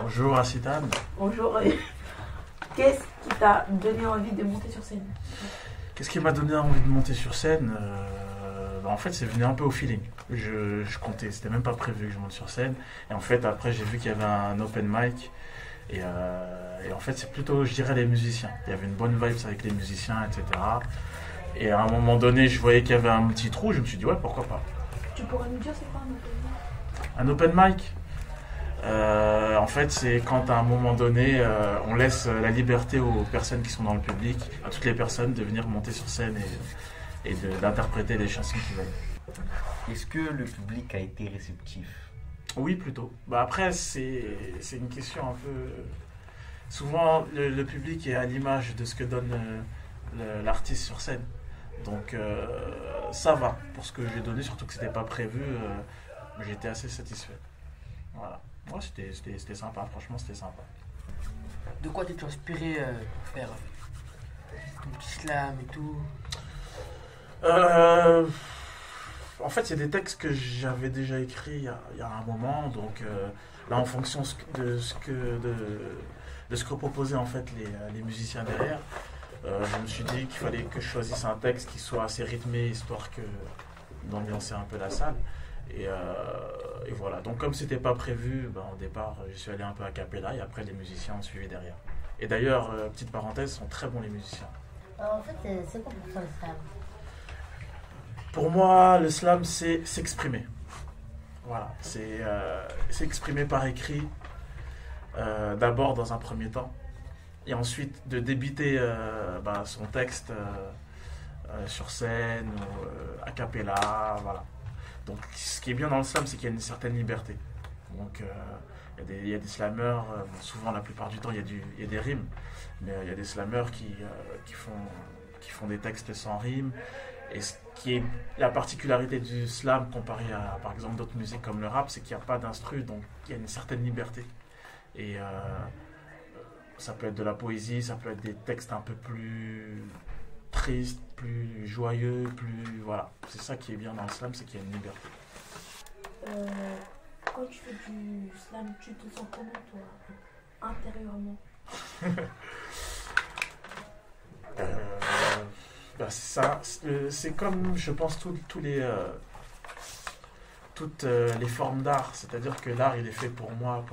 Bonjour Acitan. Bonjour. Qu'est-ce qui t'a donné envie de monter sur scène? Qu'est-ce qui m'a donné envie de monter sur scène? En fait, c'est venu un peu au feeling. Je comptais, c'était même pas prévu que je monte sur scène. Et en fait, après, j'ai vu qu'il y avait un open mic. Et en fait, c'est plutôt, je dirais, les musiciens. Il y avait une bonne vibe avec les musiciens, etc. Et à un moment donné, je voyais qu'il y avait un petit trou. Je me suis dit, ouais, pourquoi pas. Tu pourrais nous dire c'est quoi un open mic? Un open mic, en fait, c'est quand à un moment donné, on laisse la liberté aux personnes qui sont dans le public, à toutes les personnes, de venir monter sur scène d'interpréter les chansons qu'ils veulent. Est-ce que le public a été réceptif? Oui, plutôt. Bah après, c'est une question un peu. Souvent, le public est à l'image de ce que donne l'artiste sur scène. Donc, ça va pour ce que j'ai donné, surtout que c'était pas prévu. J'étais assez satisfait. Voilà. Ouais, c'était sympa, franchement, c'était sympa. De quoi t'es-tu inspiré pour faire ton petit slam et tout? En fait, il y a des textes que j'avais déjà écrits il y a un moment. Donc, là, en fonction de ce que proposaient en fait les musiciens derrière, je me suis dit qu'il fallait que je choisisse un texte qui soit assez rythmé, histoire d'ambiancer un peu la salle. Et voilà. Donc, comme c'était pas prévu, au départ, je suis allé un peu a cappella et après, les musiciens ont suivi derrière. Et d'ailleurs, petite parenthèse, sont très bons les musiciens. En fait, c'est quoi pour toi le slam? Pour moi, le slam, c'est s'exprimer. Voilà, c'est s'exprimer par écrit, d'abord dans un premier temps, et ensuite de débiter son texte sur scène, ou a cappella, voilà. Donc, ce qui est bien dans le slam, c'est qu'il y a une certaine liberté. Donc, il y a des slammeurs, souvent la plupart du temps, il y a des rimes, mais il y a des slammeurs qui font des textes sans rime. Et ce qui est la particularité du slam comparé à, par exemple, d'autres musiques comme le rap, c'est qu'il n'y a pas d'instru, donc il y a une certaine liberté. Et ça peut être de la poésie, ça peut être des textes un peu plus tristes, plus joyeux, plus... Voilà. C'est ça qui est bien dans le slam, c'est qu'il y a une liberté. Quand tu fais du slam, tu te sens comment, toi, intérieurement? C'est comme, je pense, toutes les formes d'art. C'est-à-dire que l'art, il est fait pour moi,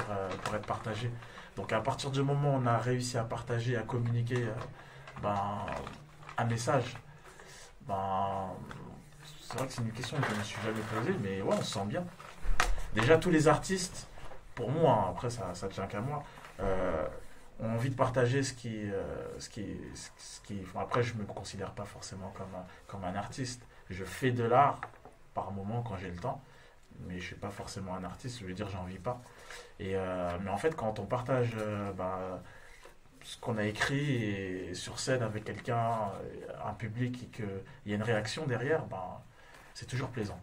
pour être partagé. Donc, à partir du moment où on a réussi à partager, à communiquer un message, c'est vrai que c'est une question que je ne me suis jamais posée, mais ouais, on se sent bien. Déjà, tous les artistes, pour moi, hein, après, ça tient qu'à moi, ont envie de partager ce qui après, je ne me considère pas forcément comme un artiste. Je fais de l'art par moment quand j'ai le temps, mais je ne suis pas forcément un artiste, je veux dire, j'en vis pas. Mais en fait, quand on partage ce qu'on a écrit sur scène avec quelqu'un, un public, et qu'il y a une réaction derrière, c'est toujours plaisant.